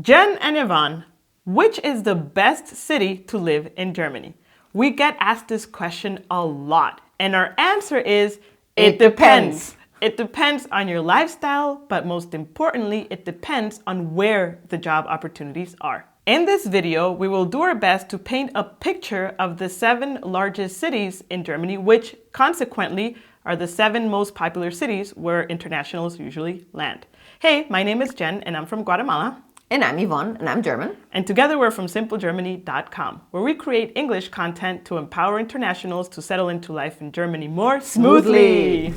Jen and Yvonne, which is the best city to live in Germany? We get asked this question a lot, and our answer is, it depends. It depends on your lifestyle, but most importantly, it depends on where the job opportunities are. In this video, we will do our best to paint a picture of the 7 largest cities in Germany, which consequently are the 7 most popular cities where internationals usually land. Hey, my name is Jen and I'm from Guatemala. And I'm Yvonne, and I'm German. And together we're from simplegermany.com, where we create English content to empower internationals to settle into life in Germany more smoothly.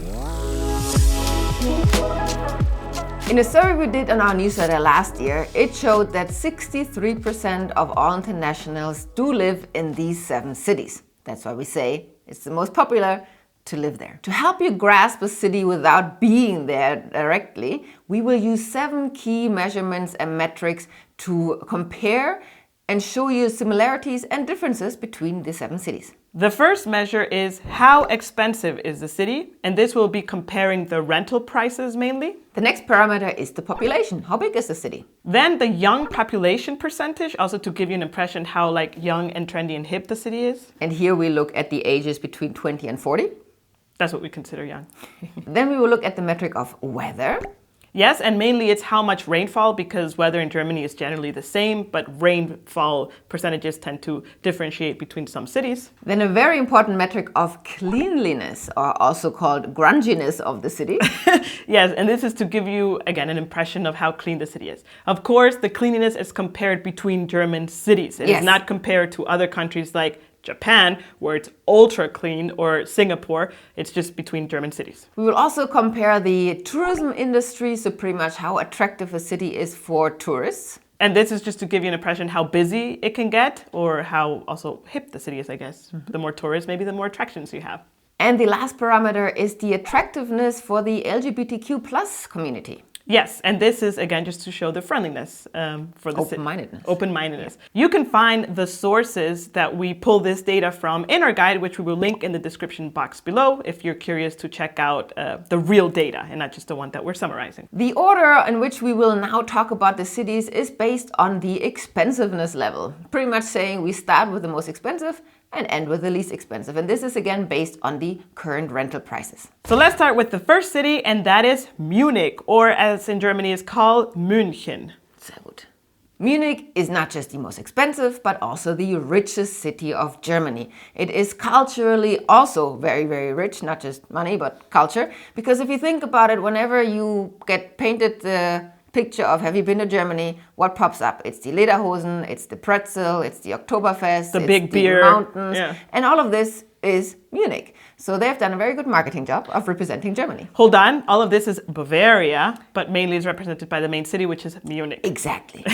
In a survey we did on our newsletter last year, it showed that 63% of all internationals do live in these 7 cities. That's why we say it's the most popular to live there. To help you grasp a city without being there directly, we will use 7 key measurements and metrics to compare and show you similarities and differences between the 7 cities. The first measure is how expensive is the city, and this will be comparing the rental prices mainly. The next parameter is the population. How big is the city? Then the young population percentage, also to give you an impression how young and trendy and hip the city is. And here we look at the ages between 20 and 40. That's what we consider young. Then we will look at the metric of weather. Yes, and mainly it's how much rainfall, because weather in Germany is generally the same, but rainfall percentages tend to differentiate between some cities. Then a very important metric of cleanliness, or also called grunginess of the city. Yes, and this is to give you, again, an impression of how clean the city is. Of course, the cleanliness is compared between German cities. It is not compared to other countries like Japan, where it's ultra clean, or Singapore. It's just between German cities. We will also compare the tourism industry, so pretty much how attractive a city is for tourists. And this is just to give you an impression how busy it can get, or how also hip the city is, I guess. The more tourists, maybe the more attractions you have. And the last parameter is the attractiveness for the LGBTQ plus community. Yes, and this is, again, just to show the friendliness for the open-mindedness. Open-mindedness. You can find the sources that we pull this data from in our guide, which we will link in the description box below if you're curious to check out the real data and not just the one that we're summarizing. The order in which we will now talk about the cities is based on the expensiveness level. Pretty much saying we start with the most expensive and end with the least expensive. And this is again based on the current rental prices. So let's start with the first city, and that is Munich, or as in Germany is called München. Sehr gut. Munich is not just the most expensive, but also the richest city of Germany. It is culturally also very, very rich, not just money, but culture. Because if you think about it, whenever you get painted the picture of have you been to Germany, what pops up? It's the Lederhosen, it's the pretzel, it's the Oktoberfest, the big beer, mountains, and all of this is Munich. So they've done a very good marketing job of representing Germany. Hold on, all of this is Bavaria, but mainly is represented by the main city, which is Munich. Exactly.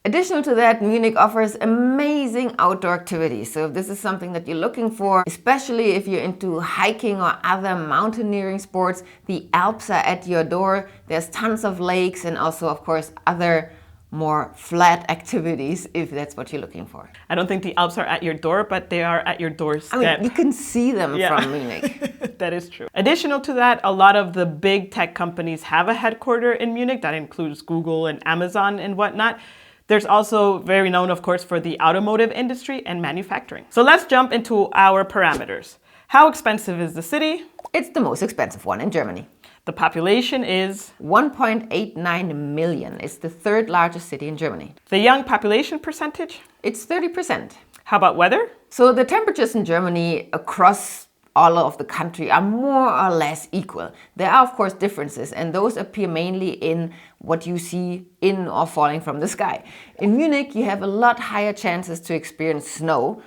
Additional to that, Munich offers amazing outdoor activities. So if this is something that you're looking for, especially if you're into hiking or other mountaineering sports, the Alps are at your door. There's tons of lakes and also, of course, other more flat activities if that's what you're looking for. I don't think the Alps are at your door, but they are at your doorstep. I mean, you can see them from Munich. That is true. Additional to that, a lot of the big tech companies have a headquarter in Munich. That includes Google and Amazon and whatnot. There's also very known, of course, for the automotive industry and manufacturing. So let's jump into our parameters. How expensive is the city? It's the most expensive one in Germany. The population is 1.89 million. It's the 3rd largest city in Germany. The young population percentage? It's 30%. How about weather? So the temperatures in Germany across all of the country are more or less equal. There are, of course, differences, and those appear mainly in what you see in or falling from the sky. In Munich, you have a lot higher chances to experience snow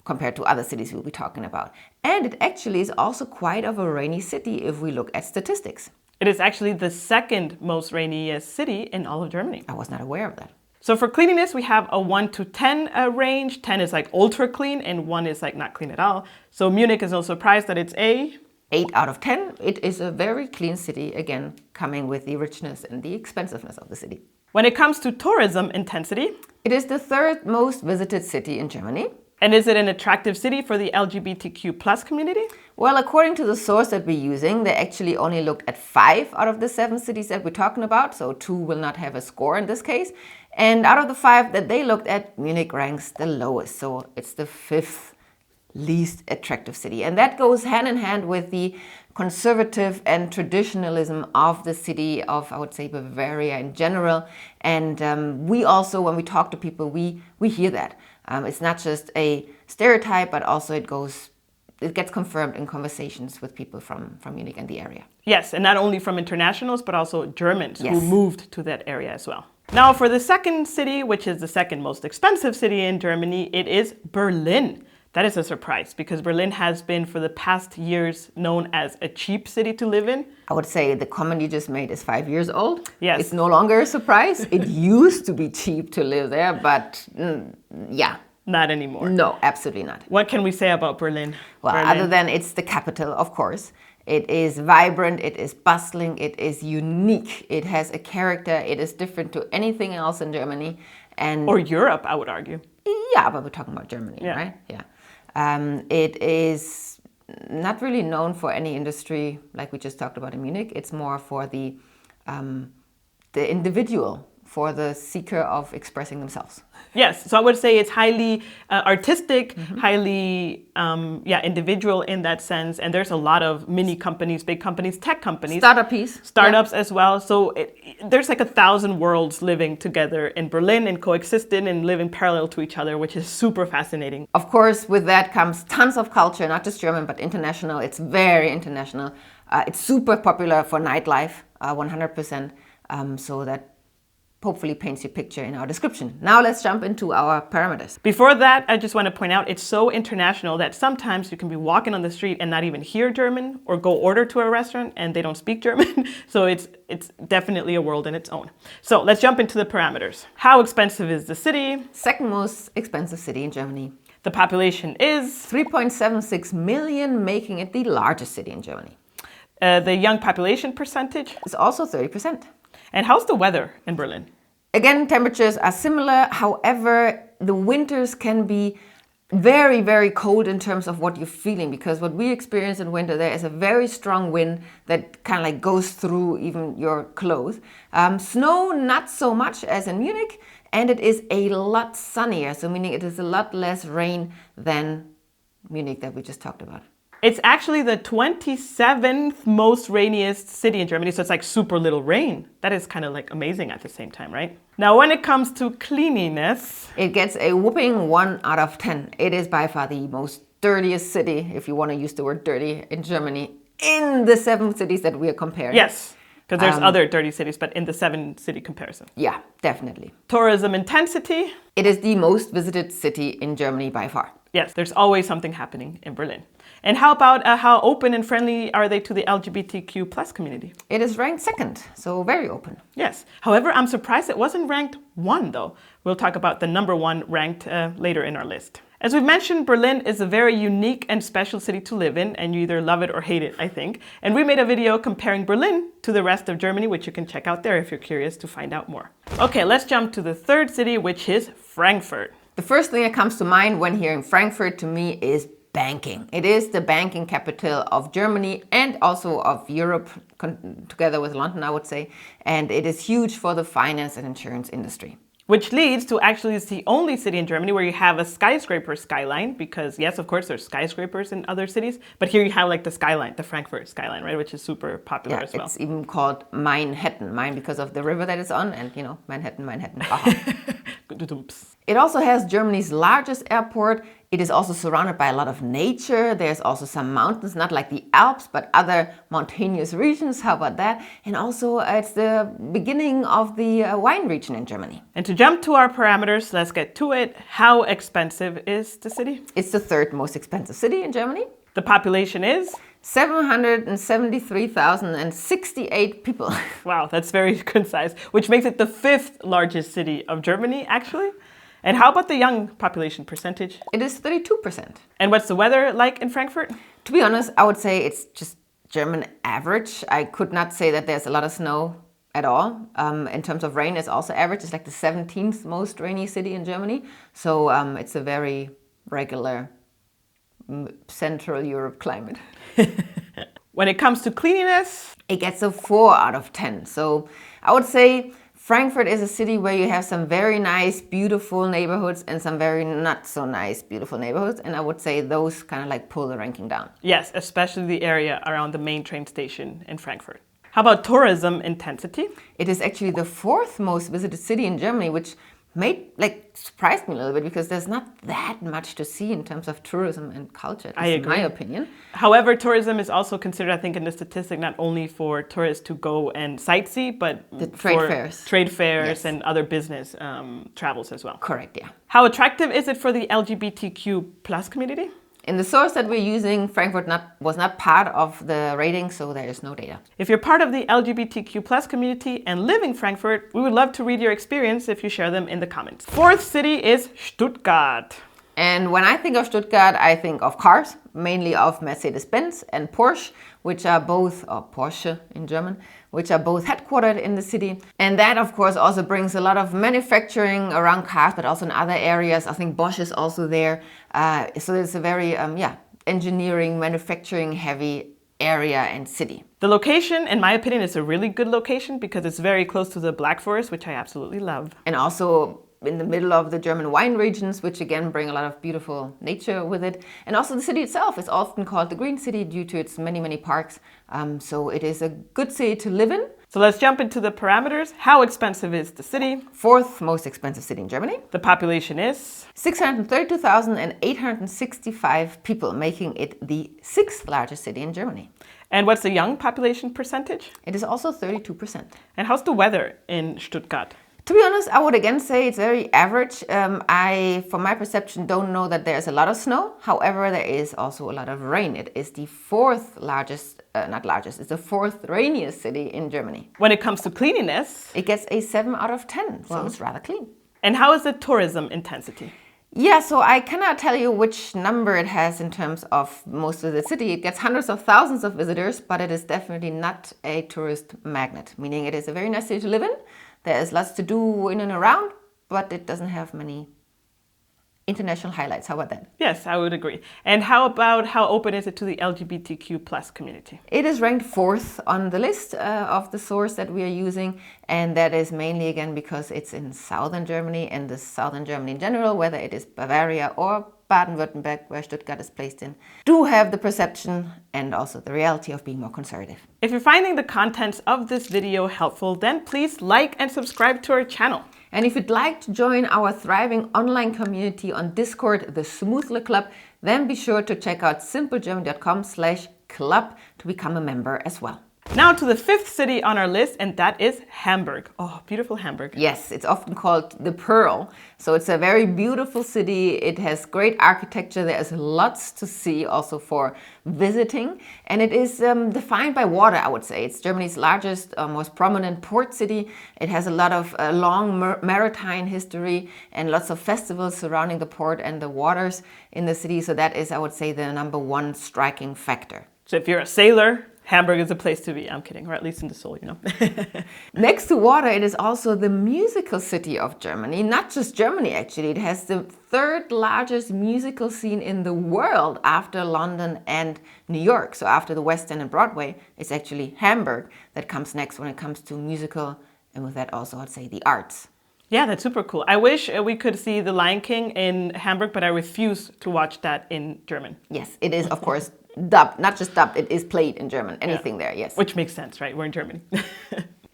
compared to other cities we'll be talking about. And it actually is also quite of a rainy city if we look at statistics. It is actually the 2nd most rainiest city in all of Germany. I was not aware of that. So for cleanliness, we have a 1 to 10 range. 10 is ultra clean and 1 is not clean at all. So Munich is no surprise that it's a 8 out of 10. It is a very clean city, again, coming with the richness and the expensiveness of the city. When it comes to tourism intensity, it is the 3rd most visited city in Germany. And is it an attractive city for the LGBTQ plus community? Well, according to the source that we're using, they actually only looked at 5 out of the 7 cities that we're talking about. So 2 will not have a score in this case. And out of the 5 that they looked at, Munich ranks the lowest. So it's the 5th least attractive city. And that goes hand in hand with the conservative and traditionalism of the city of, I would say, Bavaria in general. And we also, when we talk to people, we hear that. It's not just a stereotype, but also it gets confirmed in conversations with people from Munich and the area. Yes, and not only from internationals, but also Germans Yes. who moved to that area as well. Now for the second city, which is the second most expensive city in Germany, it is Berlin. That is a surprise because Berlin has been for the past years known as a cheap city to live in. I would say the comment you just made is 5 years old. Yes. It's no longer a surprise. It used to be cheap to live there, but yeah. Not anymore. No, absolutely not. What can we say about Berlin? Well, other than it's the capital, of course. It is vibrant, it is bustling, it is unique. It has a character, it is different to anything else in Germany. Or Europe, I would argue. Yeah, but we're talking about Germany, right? Yeah. It is not really known for any industry like we just talked about in Munich. It's more for the individual, for the seeker of expressing themselves. Yes, so I would say it's highly artistic, highly individual in that sense. And there's a lot of mini companies, big companies, tech companies. Startups as well. So there's like 1,000 worlds living together in Berlin and coexisting and living parallel to each other, which is super fascinating. Of course, with that comes tons of culture, not just German, but international. It's very international. It's super popular for nightlife, 100%. So that hopefully paints you a picture in our description. Now let's jump into our parameters. Before that, I just want to point out it's so international that sometimes you can be walking on the street and not even hear German or go order to a restaurant and they don't speak German. So it's definitely a world in its own. So let's jump into the parameters. How expensive is the city? Second most expensive city in Germany. The population is 3.76 million, making it the largest city in Germany. The young population percentage is also 30%. And how's the weather in Berlin? Again, temperatures are similar. However, the winters can be very, very cold in terms of what you're feeling, because what we experience in winter, there is a very strong wind that kind of like goes through even your clothes. Snow, not so much as in Munich, and it is a lot sunnier, so meaning it is a lot less rain than Munich that we just talked about. It's actually the 27th most rainiest city in Germany, so it's like super little rain. That is kind of like amazing at the same time, right? Now, when it comes to cleanliness, it gets a whopping 1 out of 10. It is by far the most dirtiest city, if you want to use the word dirty, in Germany, in the 7 cities that we are comparing. Yes, because there's other dirty cities, but in the 7-city comparison. Yeah, definitely. Tourism intensity. It is the most visited city in Germany by far. Yes, there's always something happening in Berlin. And how about how open and friendly are they to the LGBTQ plus community? It is ranked 2nd, so very open. Yes. However, I'm surprised it wasn't ranked 1 though. We'll talk about the number 1 ranked later in our list. As we've mentioned, Berlin is a very unique and special city to live in, and you either love it or hate it, I think. And we made a video comparing Berlin to the rest of Germany, which you can check out there if you're curious to find out more. Okay, let's jump to the 3rd city, which is Frankfurt. The first thing that comes to mind when hearing Frankfurt to me is banking. It is the banking capital of Germany and also of Europe, together with London, I would say. And it is huge for the finance and insurance industry. Which leads to actually it's the only city in Germany where you have a skyscraper skyline, because yes, of course, there's skyscrapers in other cities, but here you have like the skyline, the Frankfurt skyline, right, which is super popular as well. It's even called Manhattan, mine because of the river that it's on, and you know, Manhattan. It also has Germany's largest airport. It is also surrounded by a lot of nature. There's also some mountains, not like the Alps, but other mountainous regions. How about that? And also it's the beginning of the wine region in Germany. And to jump to our parameters, let's get to it. How expensive is the city? It's the 3rd most expensive city in Germany. The population is? 773,068 people. Wow, that's very concise, which makes it the 5th largest city of Germany, actually. And how about the young population percentage? It is 32%. And what's the weather like in Frankfurt? To be honest, I would say it's just German average. I could not say that there's a lot of snow at all. In terms of rain, it's also average. It's like the 17th most rainy city in Germany. So it's a very regular Central Europe climate. When it comes to cleanliness, it gets a 4 out of 10. So I would say Frankfurt is a city where you have some very nice, beautiful neighborhoods and some very not so nice, beautiful neighborhoods. And I would say those kind of like pull the ranking down. Yes, especially the area around the main train station in Frankfurt. How about tourism intensity? It is actually the 4th most visited city in Germany, which surprised me a little bit because there's not that much to see in terms of tourism and culture, in my opinion. However, tourism is also considered, I think, in the statistic, not only for tourists to go and sightsee, but the trade fairs yes. And other business travels as well. Correct, yeah. How attractive is it for the LGBTQ plus community? In the source that we're using, Frankfurt was not part of the rating, so there is no data. If you're part of the LGBTQ plus community and live in Frankfurt, we would love to read your experience if you share them in the comments. 4th city is Stuttgart. And when I think of Stuttgart, I think of cars, mainly of Mercedes-Benz and Porsche, which are both, or Porsche in German, which are both headquartered in the city. And that, of course, also brings a lot of manufacturing around cars, but also in other areas. I think Bosch is also there. So it's a very, engineering, manufacturing heavy area and city. The location, in my opinion, is a really good location because it's very close to the Black Forest, which I absolutely love. And also in the middle of the German wine regions, which again bring a lot of beautiful nature with it. And also the city itself is often called the Green City due to its many, many parks. So it is a good city to live in. So let's jump into the parameters. How expensive is the city? 4th most expensive city in Germany. The population is 632,865 people, making it the 6th largest city in Germany. And what's the young population percentage? It is also 32%. And how's the weather in Stuttgart? To be honest, I would again say it's very average. I, from my perception, don't know that there's a lot of snow. However, there is also a lot of rain. It is the 4th largest, it's the 4th rainiest city in Germany. When it comes to cleanliness, it gets a 7 out of 10, so it's rather clean. And how is the tourism intensity? Yeah, so I cannot tell you which number it has in terms of most of the city. It gets hundreds of thousands of visitors, but it is definitely not a tourist magnet, meaning it is a very nice city to live in. There is lots to do in and around, but it doesn't have many international highlights. How about that? Yes, I would agree. And how about how open is it to the LGBTQ plus community? It is ranked 4th on the list of the source that we are using. And that is mainly, again, because it's in southern Germany, and the southern Germany in general, whether it is Bavaria or Baden-Württemberg, where Stuttgart is placed in, do have the perception and also the reality of being more conservative. If you're finding the contents of this video helpful, then please like and subscribe to our channel. And if you'd like to join our thriving online community on Discord, the Smoothler Club, then be sure to check out simplegerman.com/club to become a member as well. Now to the 5th city on our list, and that is Hamburg. Oh, beautiful Hamburg. Yes, it's often called the Pearl. So it's a very beautiful city. It has great architecture. There's lots to see also for visiting. And it is defined by water, I would say. It's Germany's largest, most prominent port city. It has a lot of long maritime history and lots of festivals surrounding the port and the waters in the city. So that is, I would say, the number one striking factor. So if you're a sailor, Hamburg is a place to be. I'm kidding, or at least in the soul, you know. Next to water, it is also the musical city of Germany. Not just Germany, actually. It has the 3rd largest musical scene in the world after London and New York. So after the West End and Broadway, it's actually Hamburg that comes next when it comes to musical, and with that also, I'd say, the arts. Yeah, that's super cool. I wish we could see The Lion King in Hamburg, but I refuse to watch that in German. Yes, it is, of course, dubbed, not just dubbed, it is played in German, anything there, yes. Which makes sense, right? We're in Germany.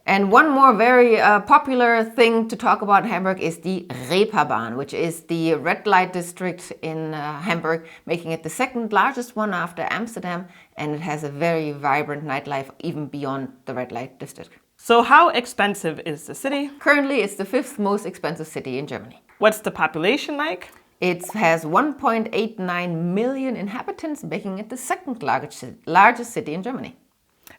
And one more very popular thing to talk about in Hamburg is the Reeperbahn, which is the red light district in Hamburg, making it the 2nd largest one after Amsterdam, and it has a very vibrant nightlife even beyond the red light district. So how expensive is the city? Currently, it's the 5th most expensive city in Germany. What's the population like? It has 1.89 million inhabitants, making it the 2nd largest city in Germany.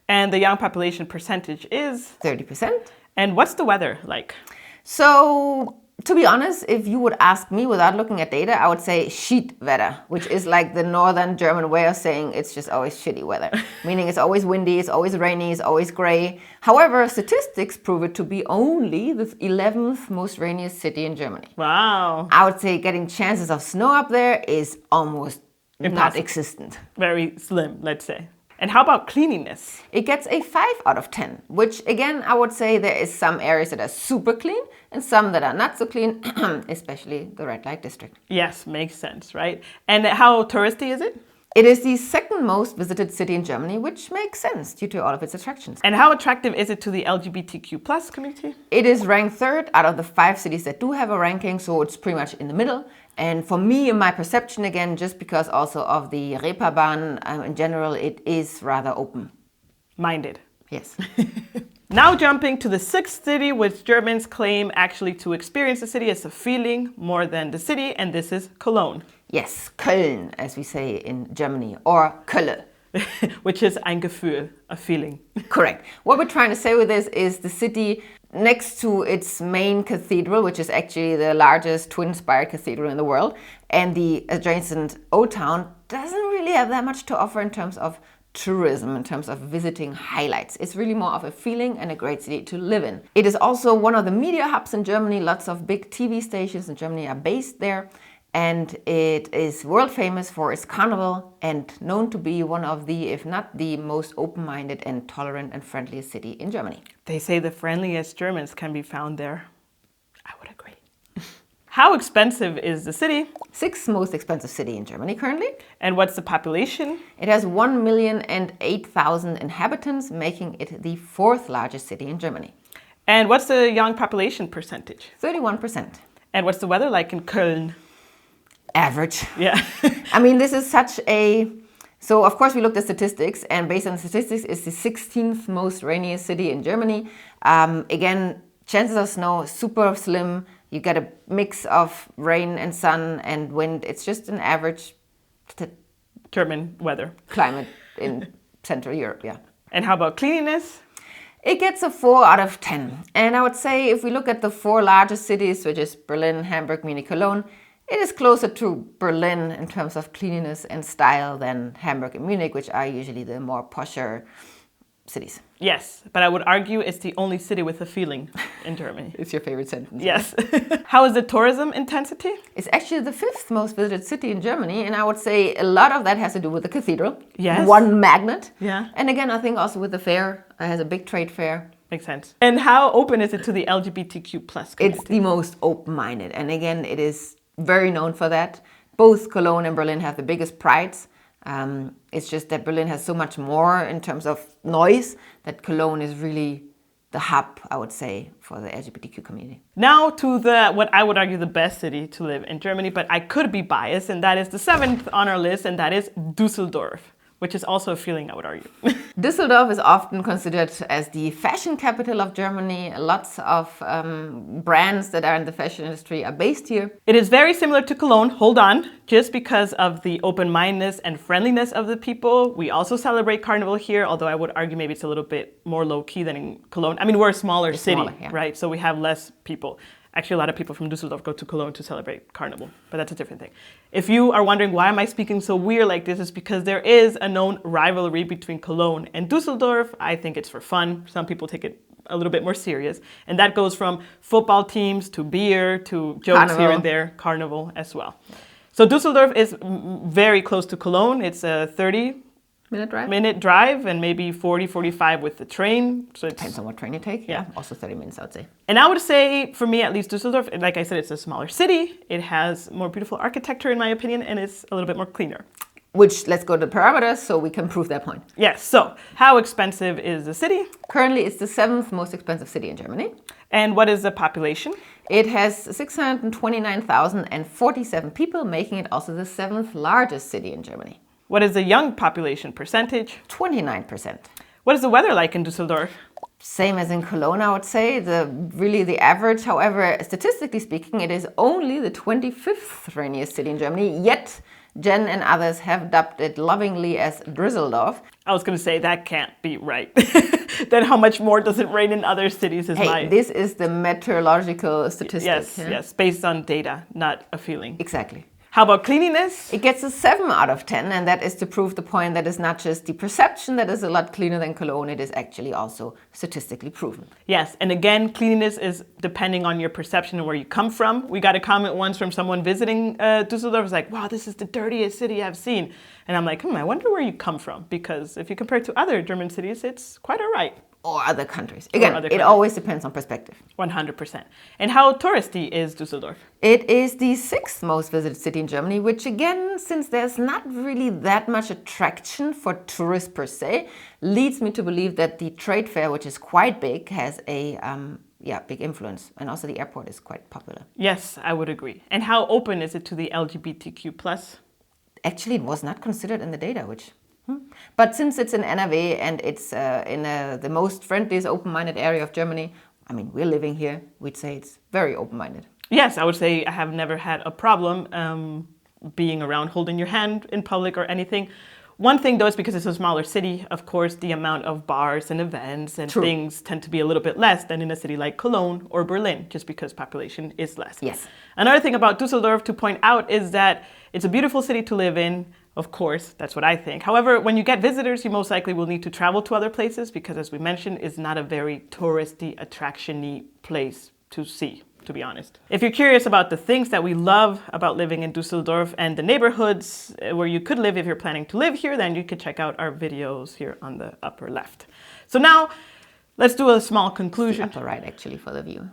And the young population percentage is? 30%. And what's the weather like? So To be honest, if you would ask me without looking at data, I would say Schiedwetter, which is like the northern German way of saying it's just always shitty weather, meaning it's always windy, it's always rainy, it's always gray. However, statistics prove it to be only the 11th most rainiest city in Germany. Wow. I would say getting chances of snow up there is almost not Impossible. existent. Very slim, let's say. And how about cleanliness? It gets a 5 out of 10, which again, I would say there is some areas that are super clean and some that are not so clean, especially the red light district. Yes, makes sense, right? And how touristy is it? It is the second most visited city in Germany, which makes sense due to all of its attractions. And how attractive is it to the LGBTQ plus community? It is ranked third out of the 5 cities that do have a ranking, so it's pretty much in the middle. And for me, in my perception, again, just because also of the Reeperbahn in general, it is rather open-minded. Yes. Now jumping to the 6th city, which Germans claim actually to experience the city as a feeling more than the city, and this is Cologne. Yes, Köln, as we say in Germany, or Kölle. Which is ein Gefühl, a feeling. Correct. What we're trying to say with this is the city next to its main cathedral, which is actually the largest twin-spired cathedral in the world, and the adjacent old town doesn't really have that much to offer in terms of tourism, in terms of visiting highlights. It's really more of a feeling and a great city to live in. It is also one of the media hubs in Germany. Lots of big TV stations in Germany are based there. And it is world famous for its carnival and known to be one of the, if not the most open-minded and tolerant and friendliest city in Germany. They say the friendliest Germans can be found there. I would agree. How expensive is the city? 6th most expensive city in Germany currently. And what's the population? It has 1,008,000 inhabitants, making it the 4th largest city in Germany. And what's the young population percentage? 31%. And what's the weather like in Köln? Average. Yeah. I mean, this is such a... So, of course, we looked at statistics, and based on the statistics, it's the 16th most rainiest city in Germany. Again, chances of snow, super slim. You get a mix of rain and sun and wind. It's just an average German weather. Climate in Central Europe, yeah. And how about cleanliness? It gets a 4 out of 10. And I would say if we look at the 4 largest cities, which is Berlin, Hamburg, Munich, Cologne, it is closer to Berlin in terms of cleanliness and style than Hamburg and Munich, which are usually the more posher cities. Yes, but I would argue it's the only city with a feeling in Germany. It's your favorite sentence. Yes. How is the tourism intensity? It's actually the 5th most visited city in Germany, and I would say a lot of that has to do with the cathedral. Yes. One magnet. Yeah. And again, I think also with the fair. It has a big trade fair. Makes sense. And how open is it to the LGBTQ plus community? It's the most open-minded. And again, it is very known for that. Both Cologne and Berlin have the biggest prides. It's just that Berlin has so much more in terms of noise that Cologne is really the hub, I would say, for the LGBTQ community. Now to the, what I would argue, the best city to live in Germany, but I could be biased, and that is the 7th on our list, and that is Düsseldorf, which is also a feeling, I would argue. Düsseldorf is often considered as the fashion capital of Germany. Lots of brands that are in the fashion industry are based here. It is very similar to Cologne, hold on, just because of the open-mindedness and friendliness of the people. We also celebrate Carnival here, although I would argue maybe it's a little bit more low-key than in Cologne. I mean, we're a smaller city, smaller, yeah. Right? So we have less people. Actually, a lot of people from Düsseldorf go to Cologne to celebrate Carnival, but that's a different thing. If you are wondering why am I speaking so weird like this, is because there is a known rivalry between Cologne and Düsseldorf. I think it's for fun. Some people take it a little bit more serious. And that goes from football teams to beer to jokes Carnival. Here and there, Carnival as well. So Düsseldorf is very close to Cologne. It's a 30-minute drive and maybe 40, 45 with the train. So it Depends on what train you take. Yeah. Also 30 minutes, I would say. And I would say, for me at least, Düsseldorf, like I said, it's a smaller city. It has more beautiful architecture, in my opinion, and it's a little bit more cleaner. Which, let's go to the parameters so we can prove that point. Yes, so how expensive is the city? Currently, it's the 7th most expensive city in Germany. And what is the population? It has 629,047 people, making it also the 7th largest city in Germany. What is the young population percentage? 29%. What is the weather like in Düsseldorf? Same as in Cologne, I would say, the average. However, statistically speaking, it is only the 25th rainiest city in Germany, yet Jen and others have dubbed it lovingly as Düsseldorf. I was going to say that can't be right. Then how much more does it rain in other cities is Hey, this is the meteorological statistic. Yes, yes, based on data, not a feeling. Exactly. How about cleanliness? It gets a 7 out of 10, and that is to prove the point that it's not just the perception that is a lot cleaner than Cologne, it is actually also statistically proven. Yes, and again, cleanliness is depending on your perception and where you come from. We got a comment once from someone visiting Düsseldorf. It was like, wow, this is the dirtiest city I've seen. And I'm like, I wonder where you come from, because if you compare it to other German cities, it's quite all right. Or other countries. Again, it always depends on perspective. 100%. And how touristy is Düsseldorf? It is the 6th most visited city in Germany, which again, since there's not really that much attraction for tourists per se, leads me to believe that the trade fair, which is quite big, has a big influence. And also the airport is quite popular. Yes, I would agree. And how open is it to the LGBTQ+? Actually, it was not considered in the data, which... But since it's in NRW and it's in the most friendliest, open-minded area of Germany, I mean, we're living here, we'd say it's very open-minded. Yes, I would say I have never had a problem being around, holding your hand in public or anything. One thing, though, is because it's a smaller city, of course, the amount of bars and events and things tend to be a little bit less than in a city like Cologne or Berlin, just because population is less. Yes. Another thing about Düsseldorf to point out is that it's a beautiful city to live in. Of course, that's what I think. However, when you get visitors, you most likely will need to travel to other places because, as we mentioned, it's not a very touristy, attraction-y place to see, to be honest. If you're curious about the things that we love about living in Düsseldorf and the neighborhoods where you could live if you're planning to live here, then you can check out our videos here on the upper left. So now, let's do a small conclusion. It's the upper right, actually, for the view.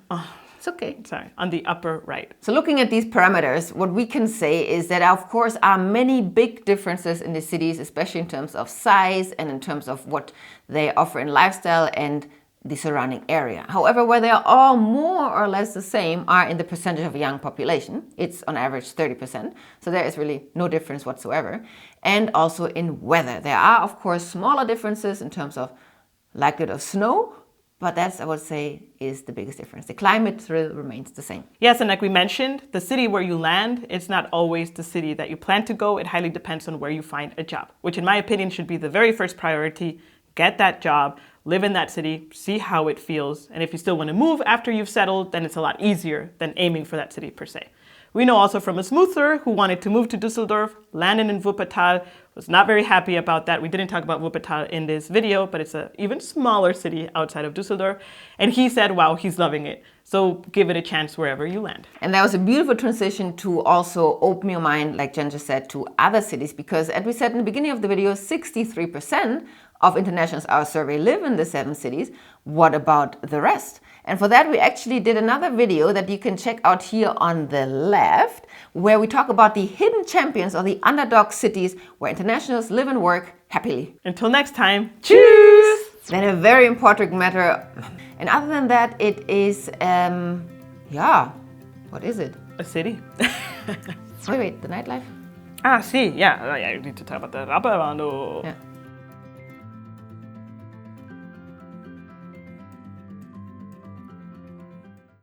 It's okay. Sorry, on the upper right. So looking at these parameters, what we can say is that, of course, are many big differences in the cities, especially in terms of size and in terms of what they offer in lifestyle and the surrounding area. However, where they are all more or less the same are in the percentage of young population. It's on average 30%. So there is really no difference whatsoever. And also in weather. There are, of course, smaller differences in terms of likelihood of snow. But that's, I would say, is the biggest difference. The climate remains the same. Yes, and like we mentioned, the city where you land, it's not always the city that you plan to go. It highly depends on where you find a job, which in my opinion should be the very first priority. Get that job, live in that city, see how it feels. And if you still want to move after you've settled, then it's a lot easier than aiming for that city per se. We know also from a smoother who wanted to move to Düsseldorf, landed in Wuppertal, was not very happy about that. We didn't talk about Wuppertal in this video, but it's an even smaller city outside of Düsseldorf. And he said, wow, he's loving it. So give it a chance wherever you land. And that was a beautiful transition to also open your mind, like Jen just said, to other cities. Because as we said in the beginning of the video, 63% of internationals our survey live in the 7 cities. What about the rest? And for that, we actually did another video that you can check out here on the left, where we talk about the hidden champions or the underdog cities where internationals live and work happily. Until next time, cheers! Then a very important matter. And other than that, it is, what is it? A city. Wait, the nightlife? Ah, see, yeah, you need to talk about the Rapperbando. Yeah.